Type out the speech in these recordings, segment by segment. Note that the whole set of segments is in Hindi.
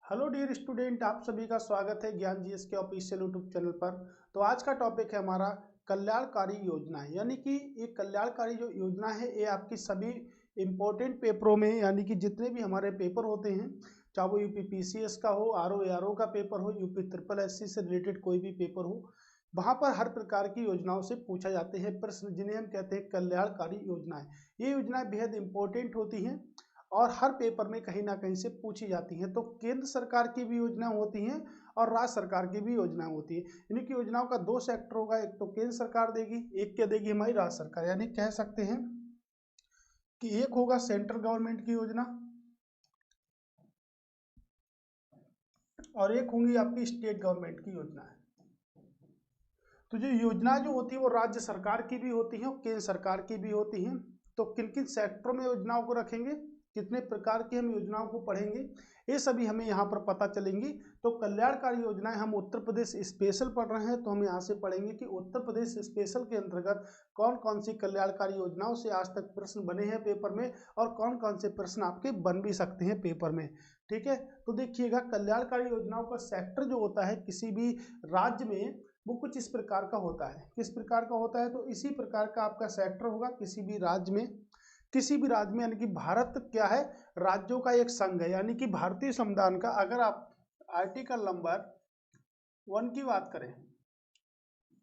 हेलो डियर स्टूडेंट, आप सभी का स्वागत है ज्ञान जीएस के ऑफिशियल यूट्यूब चैनल पर। तो आज का टॉपिक है हमारा कल्याणकारी योजनाएं, यानी कि ये कल्याणकारी जो योजना है ये आपकी सभी इम्पोर्टेंट पेपरों में, यानी कि जितने भी हमारे पेपर होते हैं, चाहे वो यूपी पीसीएस का हो, आरओ एआरओ का पेपर हो, यूपी ट्रिपल एससी से रिलेटेड कोई भी पेपर हो, वहाँ पर हर प्रकार की योजनाओं से पूछा जाते हैं प्रश्न, जिन्हें हम कहते हैं कल्याणकारी योजनाएं। ये योजनाएं बेहद इंपॉर्टेंट होती हैं और हर पेपर में कहीं ना कहीं से पूछी जाती हैं। तो केंद्र सरकार की भी योजनाएं होती हैं और राज्य सरकार की भी योजनाएं होती हैं। इन्हीं की योजनाओं का दो सेक्टर होगा, एक तो केंद्र सरकार देगी, एक क्या देगी हमारी राज्य सरकार। यानी कह सकते हैं कि एक होगा सेंट्रल गवर्नमेंट की योजना और एक होंगी आपकी स्टेट गवर्नमेंट की योजना है। तो जो योजना जो होती है वो राज्य सरकार की भी होती है और केंद्र सरकार की भी होती है। तो किन किन सेक्टरों में योजनाओं को रखेंगे, कितने प्रकार की हम योजनाओं को पढ़ेंगे, ये सभी हमें यहाँ पर पता चलेंगी। तो कल्याणकारी योजनाएं हम उत्तर प्रदेश स्पेशल पढ़ रहे हैं, तो हम यहाँ से पढ़ेंगे कि उत्तर प्रदेश स्पेशल के अंतर्गत कौन कौन सी कल्याणकारी योजनाओं से आज तक प्रश्न बने हैं पेपर में और कौन कौन से प्रश्न आपके बन भी सकते हैं पेपर में। ठीक है, तो देखिएगा कल्याणकारी योजनाओं का सेक्टर जो होता है किसी भी राज्य में, वो कुछ इस प्रकार का होता है। किस प्रकार का होता है? तो इसी प्रकार का आपका सेक्टर होगा किसी भी राज्य में। किसी भी राज्य में, यानी कि भारत क्या है, राज्यों का एक संघ है। यानी कि भारतीय संविधान का अगर आप आर्टिकल नंबर 1 की बात करें,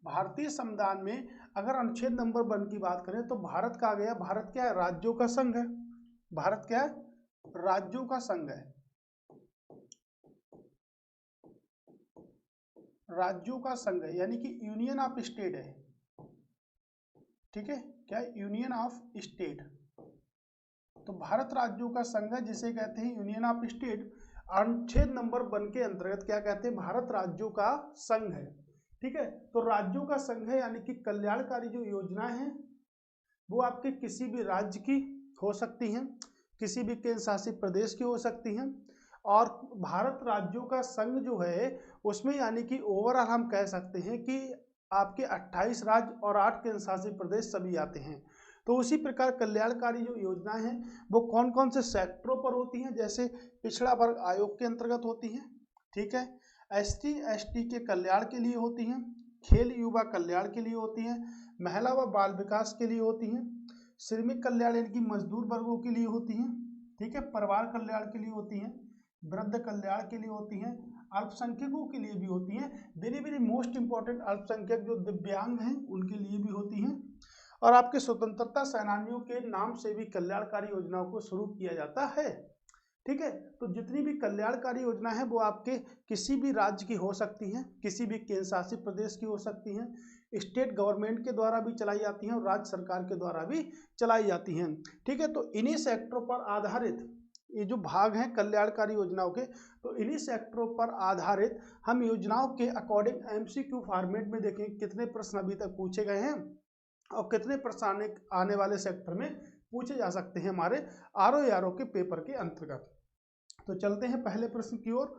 भारतीय संविधान में अगर अनुच्छेद नंबर 1 की बात करें तो भारत का आ गया, भारत क्या है, राज्यों का संघ है। भारत क्या है, राज्यों का संघ है, राज्यों का संघ है, यानी कि यूनियन ऑफ स्टेट है। ठीक है, क्या है, यूनियन ऑफ स्टेट। तो भारत राज्यों का संघ है जिसे कहते हैं यूनियन ऑफ स्टेट। अनुच्छेद नंबर 1 के अंतर्गत क्या कहते हैं, भारत राज्यों का संघ है। ठीक है, तो राज्यों का संघ है, यानी कि कल्याणकारी जो योजनाएं हैं वो आपके किसी भी राज्य की हो सकती हैं, किसी भी केंद्र शासित प्रदेश की हो सकती हैं। और भारत राज्यों का संघ जो है उसमें यानी कि ओवरऑल हम कह सकते हैं कि आपके 28 राज्य और 8 केंद्र शासित प्रदेश सभी आते हैं। तो उसी प्रकार कल्याणकारी जो योजनाएं हैं वो कौन कौन से सेक्टरों पर होती हैं, जैसे पिछड़ा वर्ग आयोग के अंतर्गत होती हैं। ठीक है, एसटी एसटी के कल्याण के लिए होती हैं, खेल युवा कल्याण के लिए होती हैं, महिला व बाल विकास के लिए होती हैं, श्रमिक कल्याण यानी कि मजदूर वर्गों के लिए होती हैं। ठीक है, परिवार कल्याण के लिए होती हैं, वृद्ध कल्याण के लिए होती हैं, अल्पसंख्यकों के लिए भी होती हैं, वेरी वेरी मोस्ट इंपॉर्टेंट अल्पसंख्यक जो दिव्यांग हैं उनके लिए भी होती हैं। और आपके स्वतंत्रता सेनानियों के नाम से भी कल्याणकारी योजनाओं को शुरू किया जाता है। ठीक है, तो जितनी भी कल्याणकारी योजना है वो आपके किसी भी राज्य की हो सकती हैं, किसी भी केंद्र शासित प्रदेश की हो सकती हैं, स्टेट गवर्नमेंट के द्वारा भी चलाई जाती हैं और राज्य सरकार के द्वारा भी चलाई जाती हैं। ठीक है, तो इन्हीं सेक्टरों पर आधारित ये जो भाग हैं कल्याणकारी योजनाओं के, तो इन्हीं सेक्टरों पर आधारित हम योजनाओं के अकॉर्डिंग एमसीक्यू फॉर्मेट में देखें कितने प्रश्न अभी तक पूछे गए हैं और कितने प्रश्न आने वाले सेक्टर में पूछे जा सकते हैं हमारे आरओ के पेपर के अंतर्गत। तो चलते हैं पहले प्रश्न की ओर।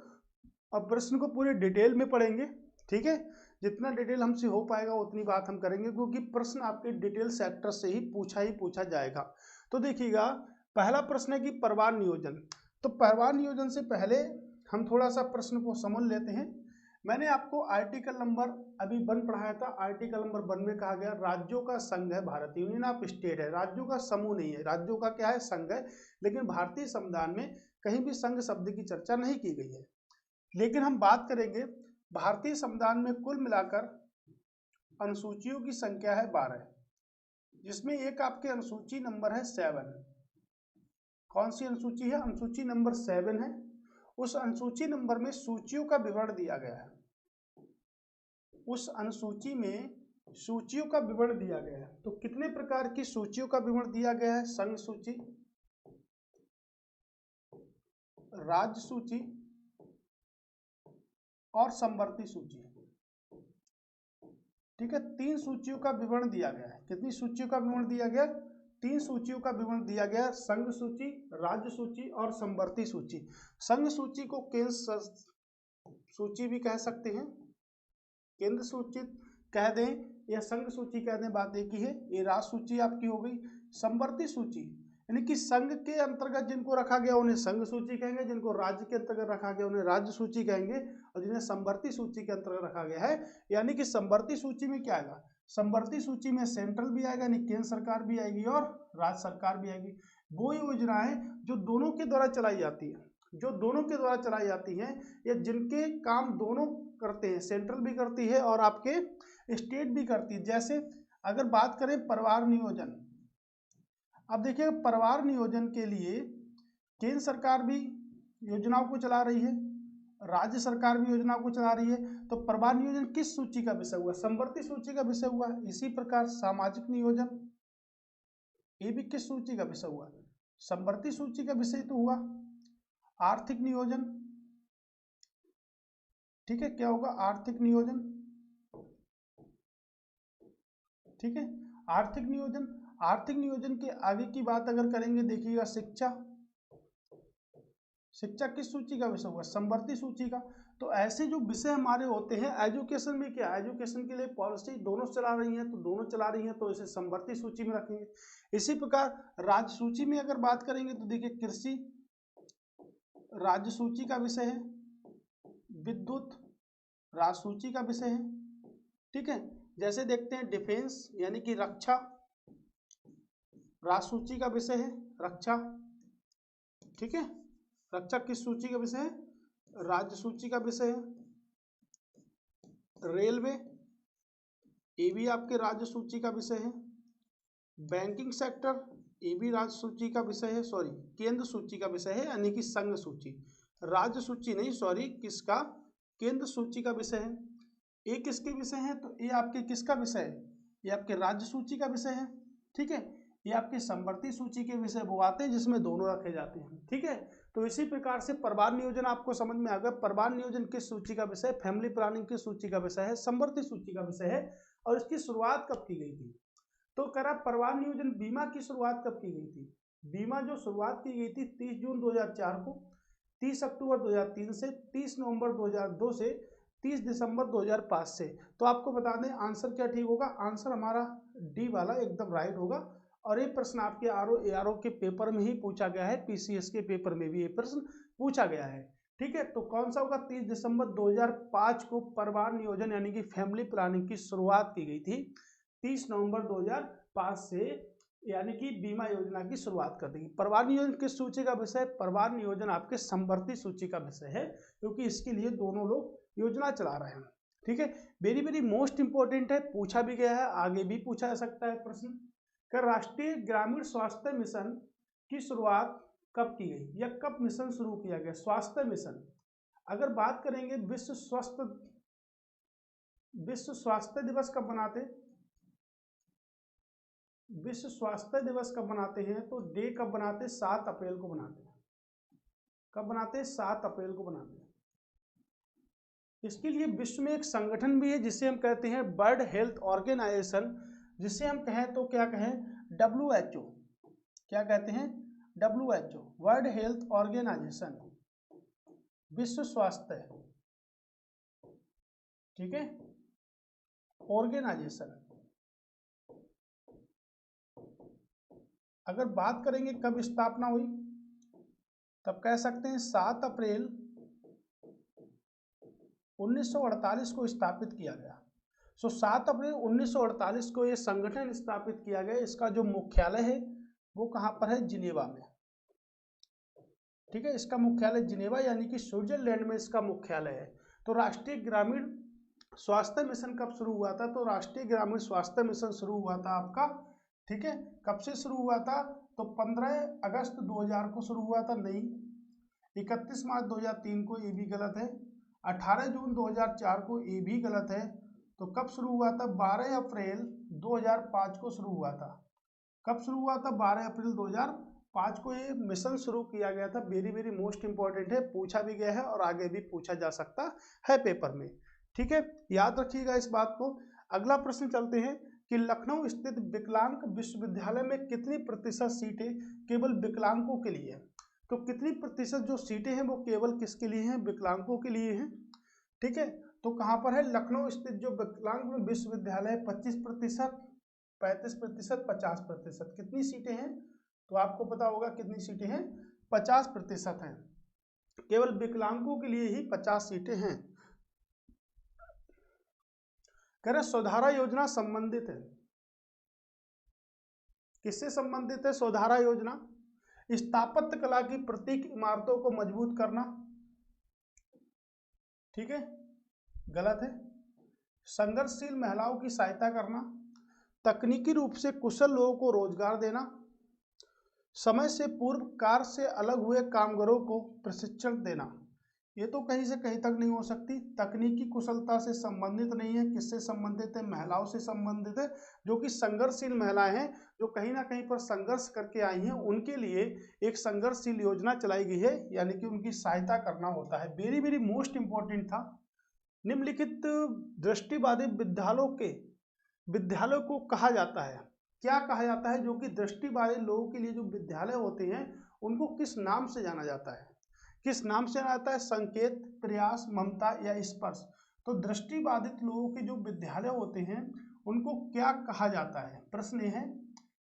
अब प्रश्न को पूरे डिटेल में पढ़ेंगे। ठीक है, जितना डिटेल हमसे हो पाएगा उतनी बात हम करेंगे, क्योंकि प्रश्न आपके डिटेल सेक्टर से ही पूछा जाएगा। तो देखिएगा, पहला प्रश्न है कि परिवार नियोजन। तो परिवार नियोजन से पहले हम थोड़ा सा प्रश्न को समझ लेते हैं। मैंने आपको आर्टिकल नंबर अभी 1 पढ़ाया था। आर्टिकल नंबर 1 में कहा गया राज्यों का संघ है भारत, यूनियन ऑफ स्टेट है, राज्यों का समूह नहीं है, राज्यों का क्या है, संघ है। लेकिन भारतीय संविधान में कहीं भी संघ शब्द की चर्चा नहीं की गई है। लेकिन हम बात करेंगे भारतीय संविधान में कुल मिलाकर अनुसूचियों की संख्या है 12, जिसमें एक आपके अनुसूची नंबर है 7। कौन सी अनुसूची है? अनुसूची नंबर 7 है। उस अनुसूची नंबर में सूचियों का विवरण दिया गया है। उस अनुसूची में सूचियों का विवरण दिया गया है। तो कितने प्रकार की सूचियों का विवरण दिया गया है? संघ सूची, राज्य सूची और समवर्ती सूची। ठीक है, 3 सूचियों का विवरण दिया गया है। कितनी सूचियों का विवरण दिया गया? 3 सूचियों का विवरण दिया गया, संघ सूची, राज्य सूची और समवर्ती सूची। संघ सूची को केंद्र सूची भी कह सकते हैं, केंद्र सूची कह दें या संघ सूची कह दें, बात एक ही है। ये राज्य सूची आपकी हो गई। समवर्ती सूची यानी कि संघ के अंतर्गत जिनको रखा गया उन्हें संघ सूची कहेंगे, जिनको राज्य के अंतर्गत रखा गया उन्हें राज्य सूची कहेंगे, और जिन्हें समवर्ती सूची के अंतर्गत रखा गया है। यानी कि समवर्ती सूची में क्या आएगा, समवर्ती सूची में सेंट्रल भी आएगा यानी केंद्र सरकार भी आएगी और राज्य सरकार भी आएगी। वो योजनाएं जो दोनों के द्वारा चलाई जाती है, जो दोनों के द्वारा चलाई जाती हैं, या जिनके काम दोनों करते हैं, सेंट्रल भी करती है और आपके स्टेट भी करती है। जैसे अगर बात करें परिवार नियोजन, अब देखिए परिवार नियोजन के लिए केंद्र सरकार भी योजनाओं को चला रही है, राज्य सरकार भी योजनाओं को चला रही है। तो परिवार नियोजन किस सूची का विषय हुआ, समवर्ती सूची का विषय हुआ। इसी प्रकार सामाजिक नियोजन, ये भी किस सूची का विषय हुआ, समवर्ती सूची का विषय तो हुआ। आर्थिक नियोजन, ठीक है, क्या होगा, आर्थिक नियोजन, ठीक है, आर्थिक नियोजन। आर्थिक नियोजन के आगे की बात अगर करेंगे, देखिएगा शिक्षा, शिक्षा किस सूची का विषय हुआ, समवर्ती सूची का। तो ऐसे जो विषय हमारे होते हैं, एजुकेशन में क्या, एजुकेशन के लिए पॉलिसी दोनों चला रही हैं, तो दोनों चला रही हैं तो इसे समवर्ती सूची में रखेंगे। इसी प्रकार राज्य सूची में अगर बात करेंगे तो देखिए कृषि राज्य सूची का विषय है, विद्युत राज्य सूची का विषय है, ठीक है। जैसे देखते हैं डिफेंस यानी कि रक्षा राज्य सूची का विषय है, रक्षा, ठीक है, रक्षा किस सूची का विषय है, राज्य सूची का विषय है। रेलवे, ये भी आपके राज्य सूची का विषय है। बैंकिंग सेक्टर, ये भी राज्य सूची का विषय है, सॉरी केंद्र सूची का विषय है, यानी कि संघ सूची, राज्य सूची नहीं, सॉरी किसका, केंद्र सूची का विषय है। ये किसके विषय है, तो ये आपके किसका विषय है, ये आपके राज्य सूची का विषय है, ठीक है। ये आपकी समवर्ती सूची के विषय वो आते हैं जिसमें दोनों रखे जाते हैं, ठीक है। तो इसी प्रकार से परिवार नियोजन आपको समझ में आ गया। परिवार नियोजन किस सूची का विषय, फैमिली प्लानिंग किस सूची का विषय है, समवर्ती सूची का विषय है। और इसकी शुरुआत कब की गई थी, तो करा परिवार नियोजन बीमा की शुरुआत कब की गई थी, बीमा जो शुरुआत की गई थी 30 जून 2004 को, 30 अक्टूबर 2003 से, 30 नवंबर 2002 से, 30 दिसंबर 2005 से। तो आपको बता दें आंसर क्या ठीक होगा, आंसर हमारा डी वाला एकदम राइट होगा। और ये प्रश्न आपके आरओ के पेपर में ही पूछा गया है, पीसीएस के पेपर में भी ये प्रश्न पूछा गया है, ठीक है। तो कौन सा होगा, 30 दिसंबर 2005 को परिवार नियोजन यानी कि फैमिली प्लानिंग की शुरुआत की गई थी, 30 नवंबर 2005 से, यानी कि बीमा योजना की शुरुआत कर देगी। परिवार नियोजन किस सूची का विषय, परिवार नियोजन आपके समवर्ती सूची का विषय है, क्योंकि इसके लिए दोनों लोग योजना चला रहे हैं, ठीक है। वेरी वेरी मोस्ट इंपॉर्टेंट है, पूछा भी गया है, आगे भी पूछा जा सकता है प्रश्न। राष्ट्रीय ग्रामीण स्वास्थ्य मिशन की शुरुआत कब की गई, या कब मिशन शुरू किया गया, स्वास्थ्य मिशन। अगर बात करेंगे विश्व स्वास्थ्य दिवस कब मनाते, विश्व स्वास्थ्य दिवस कब मनाते हैं, तो डे कब बनाते हैं, 7 अप्रैल को बनाते हैं। कब बनाते हैं, 7 अप्रैल को बनाते हैं। इसके लिए विश्व में एक संगठन भी है जिसे हम कहते हैं वर्ल्ड हेल्थ ऑर्गेनाइजेशन, जिसे हम कहें तो क्या कहें, WHO, क्या कहते हैं, WHO, वर्ल्ड हेल्थ ऑर्गेनाइजेशन, विश्व स्वास्थ्य, ठीक है, ऑर्गेनाइजेशन। अगर बात करेंगे कब स्थापना हुई, तब कह सकते हैं 7 अप्रैल 1948 को स्थापित किया गया। 7 अप्रैल 1948 को यह संगठन स्थापित किया गया। इसका जो मुख्यालय है वो कहाँ पर है, जिनेवा में, ठीक है। इसका मुख्यालय जिनेवा यानी कि स्विट्जरलैंड में इसका मुख्यालय है। तो राष्ट्रीय ग्रामीण स्वास्थ्य मिशन कब शुरू हुआ था, तो राष्ट्रीय ग्रामीण स्वास्थ्य मिशन शुरू हुआ था आपका, ठीक है। कब से शुरू हुआ था, तो 15 अगस्त 2000 को शुरू हुआ था, नहीं, 31 मार्च 2003 को, ये भी गलत है, 18 जून 2004 को, ये भी गलत है। तो कब शुरू हुआ था, 12 अप्रैल 2005 को शुरू हुआ था। कब शुरू हुआ था, 12 अप्रैल 2005 को ये मिशन शुरू किया गया था। वेरी वेरी मोस्ट इंपॉर्टेंट है, पूछा भी गया है और आगे भी पूछा जा सकता है पेपर में, ठीक है, याद रखिएगा इस बात को। अगला प्रश्न चलते हैं कि लखनऊ स्थित विकलांग विश्वविद्यालय में कितनी प्रतिशत सीटें केवल विकलांगों के लिए है, तो कितनी प्रतिशत जो सीटें हैं वो केवल किसके लिए हैं, विकलांगों के लिए हैं, ठीक है। तो कहाँ पर है, लखनऊ स्थित जो विकलांग विश्वविद्यालय 25%, 35%, 50%, कितनी सीटें हैं, तो आपको पता होगा कितनी सीटें हैं, 50% हैं। केवल विकलांगों के लिए ही 50 सीटें हैं। कह रहे सौधारा योजना संबंधित है, किससे संबंधित है सौधारा योजना? स्थापत्य कला की प्रतीक इमारतों को मजबूत करना, ठीक है, गलत है। संघर्षशील महिलाओं की सहायता करना, तकनीकी रूप से कुशल लोगों को रोजगार देना, समय से पूर्व कार्य से अलग हुए कामगारों को प्रशिक्षण देना। ये तो कहीं से कहीं तक नहीं हो सकती, तकनीकी कुशलता से संबंधित नहीं है। किससे संबंधित है? महिलाओं से संबंधित है, जो कि संघर्षशील महिलाएं हैं, जो कहीं ना कहीं पर संघर्ष करके आई हैं, उनके लिए एक संघर्षशील योजना चलाई गई है, यानी कि उनकी सहायता करना होता है। वेरी वेरी मोस्ट इंपॉर्टेंट था। निम्नलिखित दृष्टिबाधित विद्यालयों को कहा जाता है, क्या कहा जाता है? जो कि दृष्टिबाधित लोगों के लिए जो विद्यालय होते हैं उनको किस नाम से जाना जाता है? किस नाम से जाना जाता है? संकेत, प्रयास, ममता या स्पर्श? तो दृष्टिबाधित लोगों के जो विद्यालय होते हैं उनको क्या कहा जाता है? प्रश्न ये है।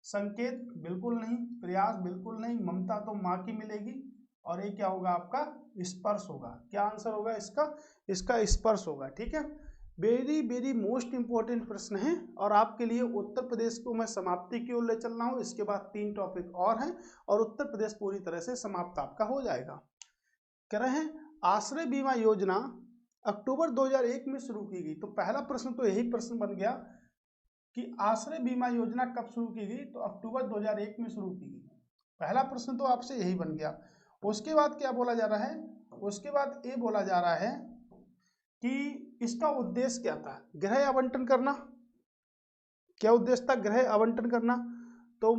संकेत बिल्कुल नहीं, प्रयास बिल्कुल नहीं, ममता तो माँ की मिलेगी, और ये क्या होगा आपका? स्पर्श होगा। क्या आंसर होगा इसका? इसका स्पर्श होगा। ठीक है, वेरी वेरी मोस्ट इंपॉर्टेंट प्रश्न है, और आपके लिए उत्तर प्रदेश को मैं समाप्ति की ओर ले चल रहा हूँ। इसके बाद 3 टॉपिक और हैं और उत्तर प्रदेश पूरी तरह से समाप्त आपका हो जाएगा। कह रहे हैं आश्रय बीमा योजना अक्टूबर 2001 में शुरू की गई। तो पहला प्रश्न तो यही प्रश्न बन गया कि आश्रय बीमा योजना कब शुरू की गई? तो अक्टूबर 2001 में शुरू की गई। पहला प्रश्न तो आपसे यही बन गया। उसके बाद क्या बोला जा रहा है? उसके बाद ये बोला जा रहा है कि इसका उद्देश्य क्या था? गृह आवंटन करना। क्या उद्देश्य था? गृह आवंटन करना। तो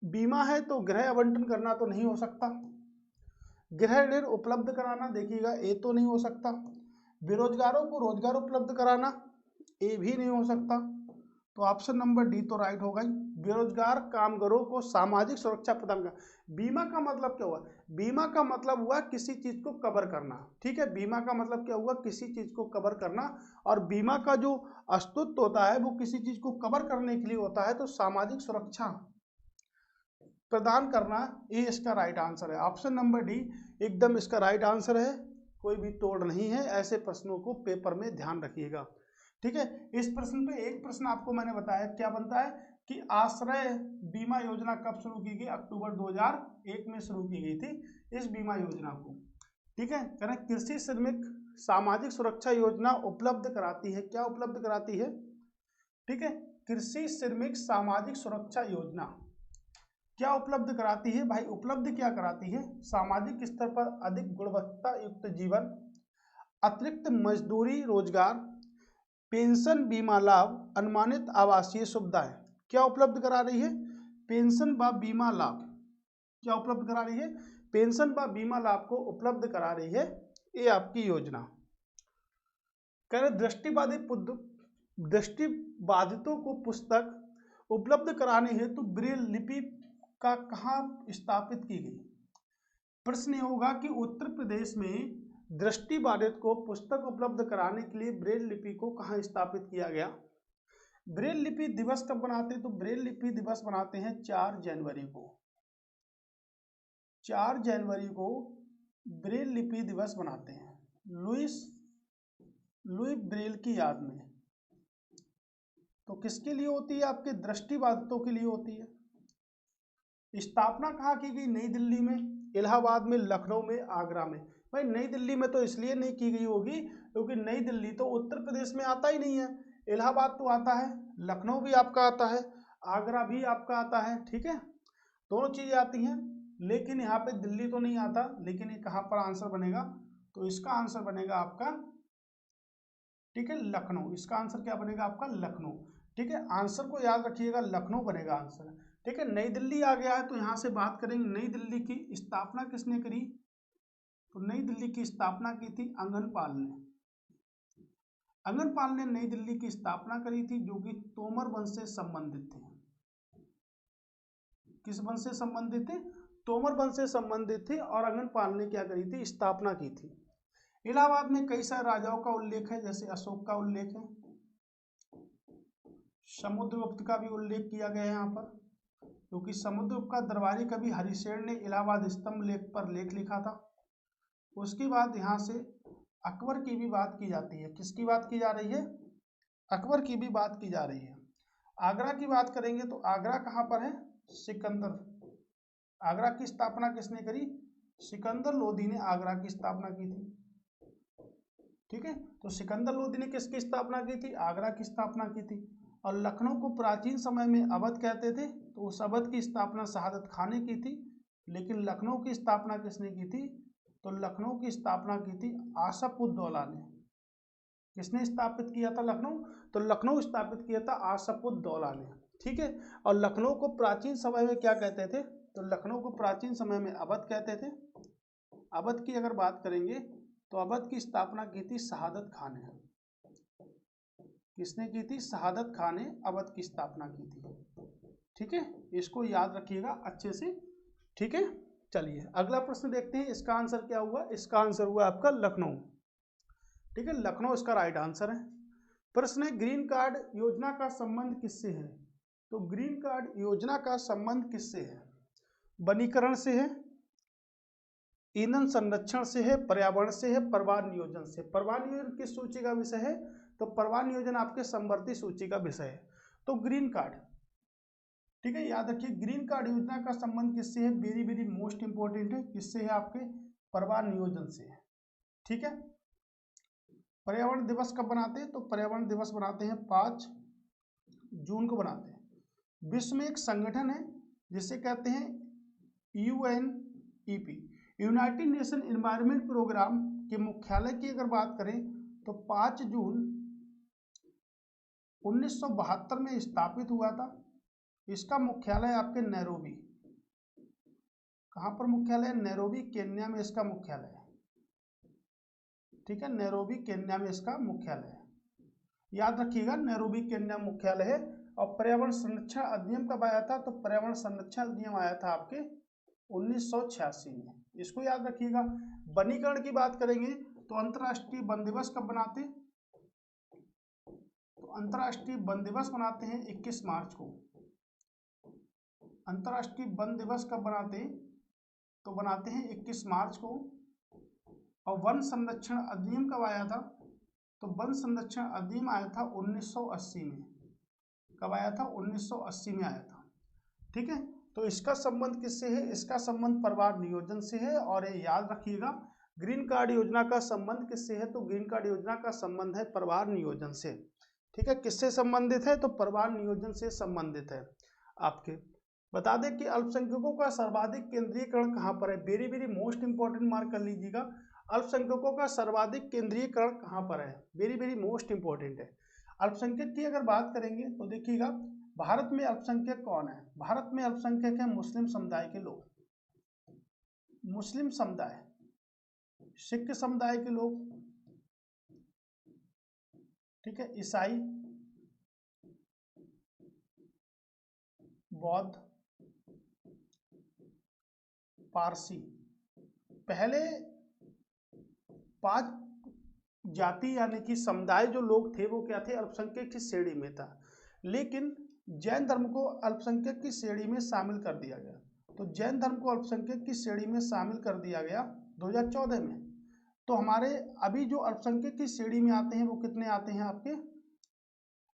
बीमा है तो गृह आवंटन करना तो नहीं हो सकता। गृह ऋण उपलब्ध कराना, देखिएगा ये तो नहीं हो सकता। बेरोजगारों को रोजगार उपलब्ध कराना, ये भी नहीं हो सकता। तो ऑप्शन नंबर डी तो राइट होगा। बेरोजगार कामगारों को सामाजिक सुरक्षा प्रदान करना। बीमा का मतलब क्या हुआ? बीमा का मतलब हुआ किसी चीज को कवर करना। ठीक है, बीमा का मतलब क्या हुआ? किसी चीज को कवर करना, और बीमा का जो अस्तित्व होता है वो किसी चीज को कवर करने के लिए होता है। तो सामाजिक सुरक्षा प्रदान करना, ये इसका राइट आंसर है। ऑप्शन नंबर डी एकदम इसका राइट आंसर है, कोई भी तोड़ नहीं है। ऐसे प्रश्नों को पेपर में ध्यान रखिएगा। ठीक है, इस प्रश्न पे एक प्रश्न आपको मैंने बताया क्या बनता है कि आश्रय बीमा योजना कब शुरू की गई? अक्टूबर 2001 में शुरू की गई थी इस बीमा योजना को। ठीक है, कृषि श्रमिक सामाजिक सुरक्षा योजना उपलब्ध कराती है। क्या उपलब्ध कराती है? ठीक है, कृषि श्रमिक सामाजिक सुरक्षा योजना क्या उपलब्ध कराती है? भाई उपलब्ध क्या कराती है? सामाजिक स्तर पर अधिक गुणवत्ता युक्त जीवन, अतिरिक्त मजदूरी रोजगार, पेंशन बीमा लाभ, अनुमानित आवासीय सुविधाएं। क्या उपलब्ध करा रही है? पेंशन व बीमा लाभ। क्या उपलब्ध करा रही है? पेंशन व बीमा लाभ को उपलब्ध करा रही है ये आपकी योजना। कह रहे दृष्टिबाधितों को पुस्तक उपलब्ध कराने हेतु ब्रेल लिपि का कहाँ स्थापित की गई? प्रश्न ये होगा कि उत्तर प्रदेश में दृष्टिबाधित को पुस्तक उपलब्ध कराने के लिए ब्रेल लिपि को कहाँ स्थापित किया गया? ब्रेल लिपि दिवस कब बनाते हैं? तो ब्रेल लिपि दिवस बनाते हैं 4 जनवरी को। 4 जनवरी को ब्रेल लिपि दिवस बनाते हैं लुई ब्रेल की याद में। तो किसके लिए होती है? आपके दृष्टिबाधितों के लिए होती है। स्थापना कहाँ की गई? नई दिल्ली में, इलाहाबाद में, लखनऊ में, आगरा में। भाई नई दिल्ली में तो इसलिए नहीं की गई होगी क्योंकि नई दिल्ली तो उत्तर प्रदेश में आता ही नहीं है। इलाहाबाद तो आता है, लखनऊ भी आपका आता है, आगरा भी आपका आता है। ठीक है, दोनों चीजें आती हैं, लेकिन यहाँ पे दिल्ली तो नहीं आता। लेकिन ये कहाँ पर आंसर बनेगा? तो इसका आंसर बनेगा आपका, ठीक है, लखनऊ। इसका आंसर क्या बनेगा आपका? लखनऊ। ठीक है, आंसर को याद रखिएगा, लखनऊ बनेगा आंसर। ठीक है, नई दिल्ली आ गया है तो यहाँ से बात करेंगे नई दिल्ली की स्थापना किसने करी? तो नई दिल्ली की स्थापना की थी अंगनपाल ने। अंगनपाल ने नई दिल्ली की स्थापना करी थी, जो कि तोमर वंश से संबंधित थे। किस वंश से संबंधित थे? तोमर वंश से संबंधित थे, और अंगनपाल ने क्या करी थी? स्थापना की थी। इलाहाबाद में कई सारे राजाओं का उल्लेख है, जैसे अशोक का उल्लेख है, समुद्रगुप्त का भी उल्लेख किया गया है यहाँ पर, क्योंकि समुद्रगुप्त का दरबारी कवि हरिशेन ने इलाहाबाद स्तंभ लेख पर लेख लिखा था। उसके बाद यहाँ से अकबर की भी बात की जाती है। किसकी बात की जा रही है? अकबर की भी बात की जा रही है। आगरा की बात करेंगे तो आगरा कहाँ पर है? सिकंदर। आगरा की स्थापना किसने करी? सिकंदर लोदी ने आगरा की स्थापना की थी। ठीक है, तो सिकंदर लोदी ने किसकी स्थापना की थी? आगरा की स्थापना की थी। और लखनऊ को प्राचीन समय में अवध कहते थे, तो उस अवध की स्थापना शहादत खान ने की थी। लेकिन लखनऊ की स्थापना किसने की थी? तो लखनऊ की स्थापना की थी आसफ उद दौला ने। किसने स्थापित किया था लखनऊ? तो लखनऊ स्थापित किया था आसफ उद दौला ने। ठीक है, और लखनऊ को प्राचीन समय में क्या कहते थे? तो लखनऊ को प्राचीन समय में अवध कहते थे। अवध की अगर बात करेंगे तो अवध की स्थापना की थी शहादत खान ने। किसने की थी? शहादत खान ने अवध की स्थापना की थी। ठीक है, इसको याद रखिएगा अच्छे से। ठीक है, चलिए अगला प्रश्न देखते हैं। इसका आंसर क्या हुआ? इसका आंसर हुआ आपका लखनऊ। ठीक है, लखनऊ इसका राइट आंसर है। प्रश्न है, ग्रीन कार्ड योजना का संबंध किससे है? तो ग्रीन कार्ड योजना का संबंध किससे है? वनीकरण से है, ईंधन संरक्षण से है, पर्यावरण से है, प्रवाह नियोजन से। प्रवाह नियोजन किस सूची का विषय है? तो प्रवाह नियोजन आपके समवर्ती सूची का विषय है। तो ग्रीन कार्ड, ठीक है, याद रखिए ग्रीन कार्ड योजना का संबंध किससे है? वेरी वेरी मोस्ट इंपॉर्टेंट है। किससे है? आपके प्रवाह नियोजन से है। ठीक है, पर्यावरण दिवस कब बनाते हैं? तो पर्यावरण दिवस बनाते हैं 5 जून को बनाते हैं। विश्व में एक संगठन है जिसे कहते हैं UNEP, United Nation Environment Programme के मुख्यालय की अगर बात करें तो 5 जून 1972 में स्थापित हुआ था। इसका मुख्यालय आपके नैरोबी, कहाँ पर मुख्यालय? नैरोबी केन्या में इसका मुख्यालय है। ठीक है, नैरोबी केन्या में इसका मुख्यालय है। याद रखिएगा नैरोबी केन्या मुख्यालय है। और पर्यावरण संरक्षण अधिनियम कब आया था? तो पर्यावरण संरक्षण अधिनियम आया था आपके 1986 में। इसको याद रखिएगा। वनीकरण की बात करेंगे तो अंतर्राष्ट्रीय वन दिवस कब बनाते? तो अंतर्राष्ट्रीय वन दिवस बनाते हैं 21 मार्च को। अंतर्राष्ट्रीय वन दिवस कब बनाते हैं? तो बनाते हैं 21 मार्च को। और वन संरक्षण अधिनियम कब आया था? तो वन संरक्षण अधिनियम आया था 1980 में। कब आया था? 1980 में आया था। ठीक है, तो इसका संबंध किससे है? इसका संबंध प्रवाह नियोजन से है। और ये याद रखिएगा ग्रीन कार्ड योजना का संबंध किससे है? तो ग्रीन कार्ड योजना का संबंध है प्रवाह नियोजन से। ठीक है, किससे संबंधित है? तो प्रवाह नियोजन से संबंधित है। आपके बता दें कि अल्पसंख्यकों का सर्वाधिक केंद्रीयकरण कहाँ पर है? Very very most important mark कर लीजिएगा। अल्पसंख्यकों का सर्वाधिक केंद्रीयकरण कहाँ पर है? वेरी वेरी मोस्ट इंपॉर्टेंट है। अल्पसंख्यक की अगर बात करेंगे तो देखिएगा भारत में अल्पसंख्यक कौन है? भारत में अल्पसंख्यक है मुस्लिम समुदाय के लोग, मुस्लिम समुदाय, सिख समुदाय के लोग, ठीक है, ईसाई, बौद्ध, पारसी। पहले 5 जाति यानी कि समुदाय जो लोग थे वो क्या थे? अल्पसंख्यक की श्रेणी में था। लेकिन जैन धर्म को अल्पसंख्यक की श्रेणी में शामिल कर दिया गया। तो जैन धर्म को अल्पसंख्यक की श्रेणी में शामिल कर दिया गया 2014 में। तो हमारे अभी जो अल्पसंख्यक की श्रेणी में आते हैं वो कितने आते हैं आपके?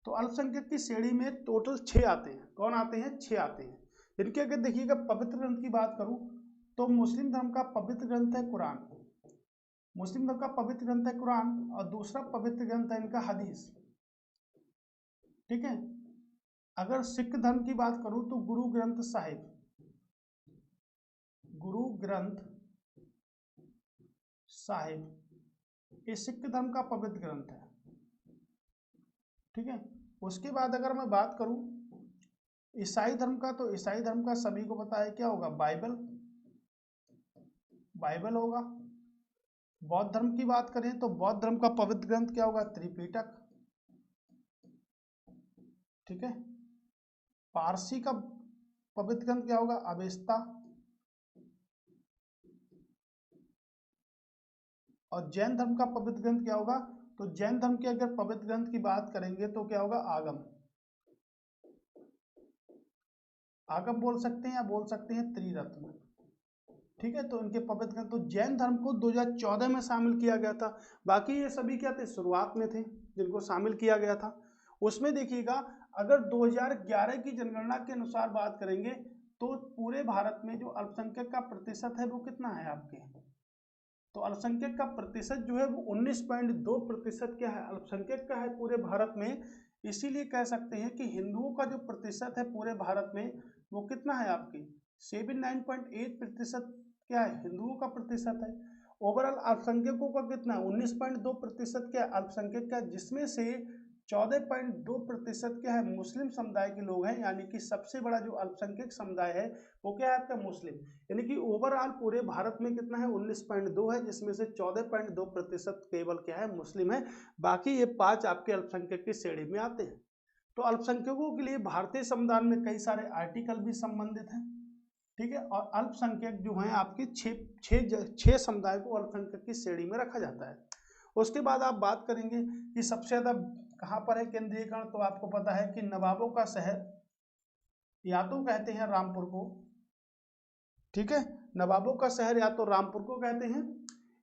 तो अल्पसंख्यक की श्रेणी में टोटल 6 आते हैं। कौन आते हैं? 6 आते हैं। इनके अगर देखिएगा पवित्र ग्रंथ की बात करूं तो मुस्लिम धर्म का पवित्र ग्रंथ है कुरान। मुस्लिम धर्म का पवित्र ग्रंथ है कुरान और दूसरा पवित्र ग्रंथ है इनका हदीस। ठीक है, अगर सिख धर्म की बात करूं तो गुरु ग्रंथ साहिब, गुरु ग्रंथ साहिब ये सिख धर्म का पवित्र ग्रंथ है। ठीक है, उसके बाद अगर मैं बात करूं ईसाई धर्म का तो ईसाई धर्म का सभी को पता है क्या होगा? बाइबल, बाइबल होगा। बौद्ध धर्म की बात करें तो बौद्ध धर्म का पवित्र ग्रंथ क्या होगा? त्रिपिटक। ठीक है, पारसी का पवित्र ग्रंथ क्या होगा? अवेस्ता। और जैन धर्म का पवित्र ग्रंथ क्या होगा? तो जैन धर्म के अगर पवित्र ग्रंथ की बात करेंगे तो क्या होगा? आगम। आगम बोल सकते हैं या बोल सकते हैं त्रिरत्न। ठीक है, तो इनके पवित्र ग्रंथ, तो जैन धर्म को 2014 में शामिल किया गया था। बाकी ये सभी क्या थे, शुरुआत में थे जिनको शामिल किया गया था। उसमें देखिएगा, अगर 2011 की जनगणना के अनुसार बात करेंगे तो पूरे भारत में जो अल्पसंख्यक का प्रतिशत है वो कितना है आपके, तो अल्पसंख्यक का प्रतिशत जो है वो 19.2% क्या है, अल्पसंख्यक का है पूरे भारत में। इसीलिए कह सकते हैं कि हिंदुओं का जो प्रतिशत है पूरे भारत में वो कितना है आपके 79.8% क्या है, हिंदुओं का प्रतिशत है। ओवरऑल अल्पसंख्यकों का कितना, 19.2% क्या है अल्पसंख्यक का, जिसमें से 14.2% क्या है मुस्लिम समुदाय के लोग हैं, यानी कि सबसे बड़ा जो अल्पसंख्यक समुदाय है वो क्या है आपका मुस्लिम। यानी कि ओवरऑल पूरे भारत में कितना है 19.2 है, जिसमें से 14.2% केवल क्या है मुस्लिम है। बाकी ये 5 आपके अल्पसंख्यक की श्रेणी में आते हैं। तो अल्पसंख्यकों के लिए भारतीय संविधान में कई सारे आर्टिकल भी संबंधित हैं। ठीक है, और अल्पसंख्यक जो है आपके छह समुदाय को अल्पसंख्यक की श्रेणी में रखा जाता है। उसके बाद आप बात करेंगे कि सबसे ज्यादा कहां पर है केंद्रीयकरण, तो आपको पता है कि नवाबों का शहर या तो कहते हैं रामपुर को, ठीक है, नवाबों का शहर या तो रामपुर को कहते हैं,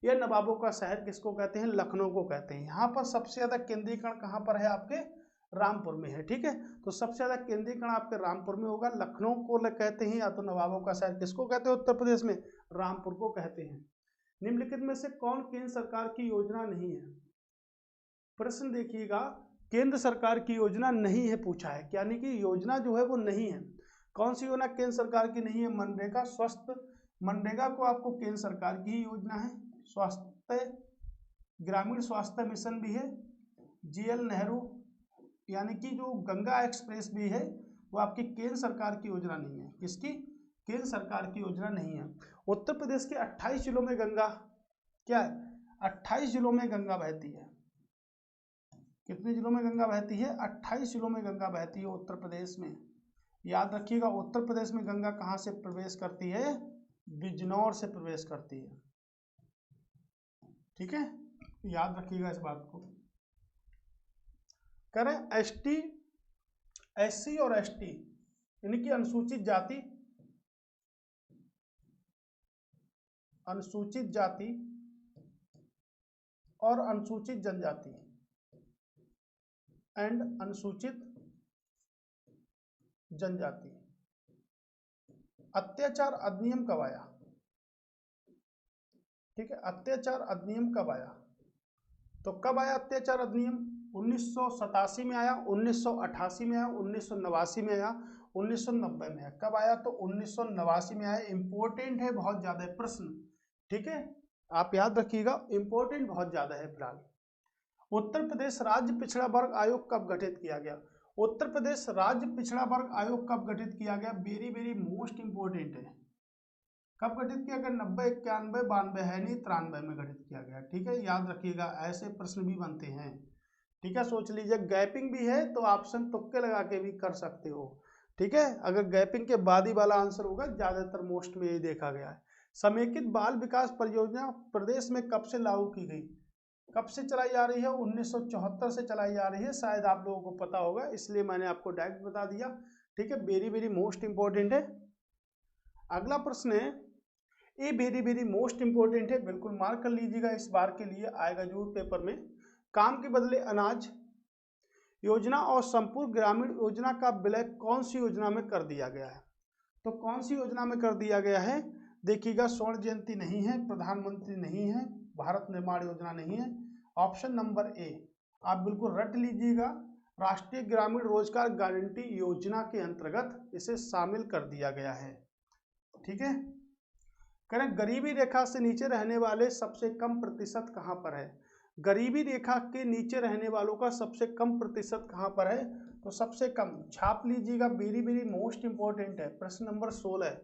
या नवाबों का शहर किसको कहते हैं, लखनऊ को कहते हैं। यहाँ पर सबसे ज्यादा केंद्रीकरण कहाँ पर है आपके, रामपुर में है। ठीक है, तो सबसे ज्यादा केंद्रीकरण आपके रामपुर में होगा। लखनऊ को कहते हैं या तो नवाबों का शहर किसको कहते हैं उत्तर प्रदेश में, रामपुर को कहते हैं। निम्नलिखित में से कौन केंद्र सरकार की योजना नहीं है, प्रश्न देखिएगा, केंद्र सरकार की योजना नहीं है पूछा है, यानी कि योजना जो है वो नहीं है। कौन सी योजना केंद्र सरकार की नहीं है, मनरेगा स्वस्थ, मनरेगा को आपको केंद्र सरकार की योजना है। स्वास्थ्य ग्रामीण स्वास्थ्य मिशन भी है। जीएल नेहरू यानी कि जो गंगा एक्सप्रेस भी है वो आपकी केंद्र सरकार की योजना नहीं है। किसकी, केंद्र सरकार की योजना नहीं है। उत्तर प्रदेश के 28 जिलों में गंगा क्या है, 28 जिलों में गंगा बहती है। कितने जिलों में गंगा बहती है, 28 जिलों में गंगा बहती है उत्तर प्रदेश में। याद रखिएगा, उत्तर प्रदेश में गंगा कहाँ से प्रवेश करती है, बिजनौर से प्रवेश करती है। ठीक है, याद रखिएगा इस बात को। करें एसटी, एससी और एसटी यानी कि अनुसूचित जाति, अनुसूचित जाति और अनुसूचित जनजाति एंड अनुसूचित जनजाति, अत्याचार अधिनियम कब आया। ठीक है, अत्याचार अधिनियम कब आया, तो कब आया अत्याचार अधिनियम, 1987 में आया, 1988 में आया, 1989 में आया, 1990 में आया। कब आया, तो 1989 में आया। इंपॉर्टेंट है बहुत ज्यादा प्रश्न, ठीक है, आप याद रखिएगा, इंपॉर्टेंट बहुत ज्यादा है। फिलहाल उत्तर प्रदेश राज्य पिछड़ा वर्ग आयोग कब गठित किया गया, उत्तर प्रदेश राज्य पिछड़ा वर्ग आयोग कब गठित किया गया, वेरी वेरी मोस्ट इंपोर्टेंट है। कब गठित किया गया, 90, 91, 92 है नहीं, 93 में गठित किया गया। ठीक है, याद रखिएगा, ऐसे प्रश्न भी बनते हैं। ठीक है, सोच लीजिए, गैपिंग भी है तो ऑप्शन तुक्के लगा के भी कर सकते हो। ठीक है, अगर गैपिंग के बाद ही वाला आंसर होगा, ज्यादातर मोस्ट में यही देखा गया है। समेकित बाल विकास परियोजना प्रदेश में कब से लागू की गई, कब से चलाई जा रही है, 1974 से चलाई जा रही है। शायद आप लोगों को पता होगा, इसलिए मैंने आपको डायरेक्ट बता दिया। ठीक है, वेरी वेरी मोस्ट इंपॉर्टेंट है। अगला प्रश्न है, ये वेरी वेरी मोस्ट इंपॉर्टेंट है, बिल्कुल मार्क कर लीजिएगा, इस बार के लिए आएगा जरूर पेपर में। काम के बदले अनाज योजना और संपूर्ण ग्रामीण योजना का विलय कौन सी योजना में कर दिया गया है, तो कौन सी योजना में कर दिया गया है, देखिएगा, स्वर्ण जयंती नहीं है, प्रधानमंत्री नहीं है, भारत निर्माण योजना नहीं है। ऑप्शन नंबर ए आप बिल्कुल रट लीजिएगा, राष्ट्रीय ग्रामीण रोजगार गारंटी योजना के अंतर्गत इसे शामिल कर दिया गया है। ठीक है, करें गरीबी रेखा से नीचे रहने वाले सबसे कम प्रतिशत कहां पर है, गरीबी रेखा के नीचे रहने वालों का सबसे कम प्रतिशत कहां पर है, तो सबसे कम छाप लीजिएगा, वेरी वेरी मोस्ट इंपॉर्टेंट है। प्रश्न नंबर 16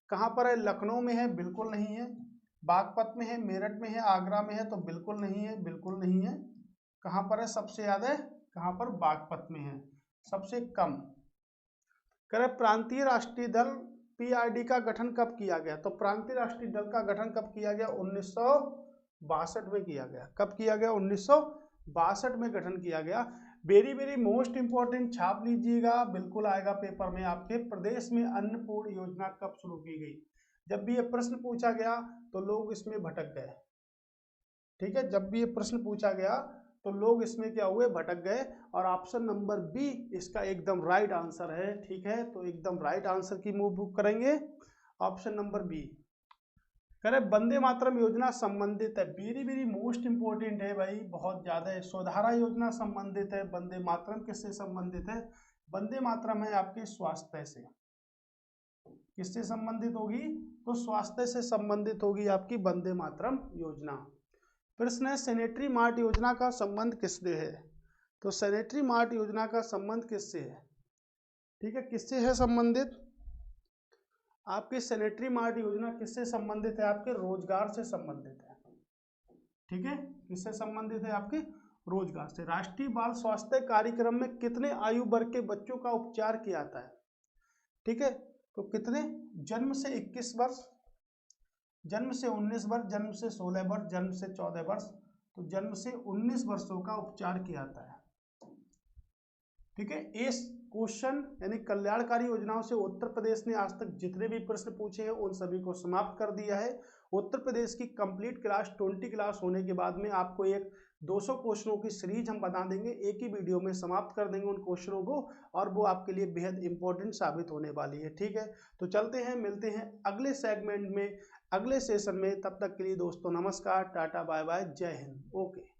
कहां पर है, लखनऊ में है, बिल्कुल नहीं है, बागपत में है, मेरठ में है, आगरा में है, तो बिल्कुल नहीं है, बिल्कुल नहीं है। कहां पर है सबसे ज्यादा, कहां पर, बागपत में है सबसे कम। करें प्रांतीय राष्ट्रीय दल पीआरडी का गठन कब किया गया, तो प्रांतीय राष्ट्रीय दल का गठन कब किया गया, 1962 में किया गया। कब किया गया, 1962 में गठन किया गया। वेरी वेरी मोस्ट इंपॉर्टेंट, छाप लीजिएगा, बिल्कुल आएगा पेपर में आपके। प्रदेश में अन्नपूर्ण योजना कब शुरू की गई? जब भी ये प्रश्न पूछा गया तो लोग इसमें भटक गए, ठीक है, जब भी ये प्रश्न पूछा गया तो लोग इसमें क्या हुए, भटक गए। और ऑप्शन नंबर बी इसका एकदम राइट आंसर है, ठीक है, तो एकदम राइट आंसर की मूव करेंगे, ऑप्शन नंबर बी करें। वंदे मातरम योजना संबंधित है, वेरी वेरी मोस्ट इंपोर्टेंट है भाई, बहुत ज्यादा है। स्वधारा योजना संबंधित है, वंदे मातरम किससे संबंधित है? वंदे मातरम है आपके स्वास्थ्य से, किससे संबंधित होगी? तो स्वास्थ्य से संबंधित होगी आपकी वंदे मातरम योजना। प्रश्न है सैनिटरी मार्ट योजना का संबंध किससे है? तो सैनिटरी मार्ट योजना का संबंध किससे है? ठीक है, किससे है संबंधित? आपकी सैनिटरी मार्ट योजना किससे संबंधित है? आपके रोजगार से संबंधित है, ठीक है, किससे संबंधित है? आपके रोजगार से। राष्ट्रीय बाल स्वास्थ्य कार्यक्रम में कितने आयु वर्ग के बच्चों का उपचार किया जाता है? ठीक है, तो कितने? जन्म से 21 वर्ष, जन्म से 19 वर्ष, जन्म से 16 वर्ष, जन्म से 14 वर्ष, तो जन्म से 19 वर्षों का उपचार किया जाता है, ठीक है। इस क्वेश्चन यानी कल्याणकारी योजनाओं से उत्तर प्रदेश ने आज तक जितने भी प्रश्न पूछे हैं उन सभी को समाप्त कर दिया है। उत्तर प्रदेश की कंप्लीट क्लास 20 क्लास होने के बाद में आपको एक 200 क्वेश्चनों की सीरीज हम बता देंगे, एक ही वीडियो में समाप्त कर देंगे उन क्वेश्चनों को, और वो आपके लिए बेहद इंपॉर्टेंट साबित होने वाली है, ठीक है। तो चलते हैं, मिलते हैं अगले सेगमेंट में, अगले सेशन में। तब तक के लिए दोस्तों नमस्कार, टाटा बाय बाय, जय हिंद, ओके।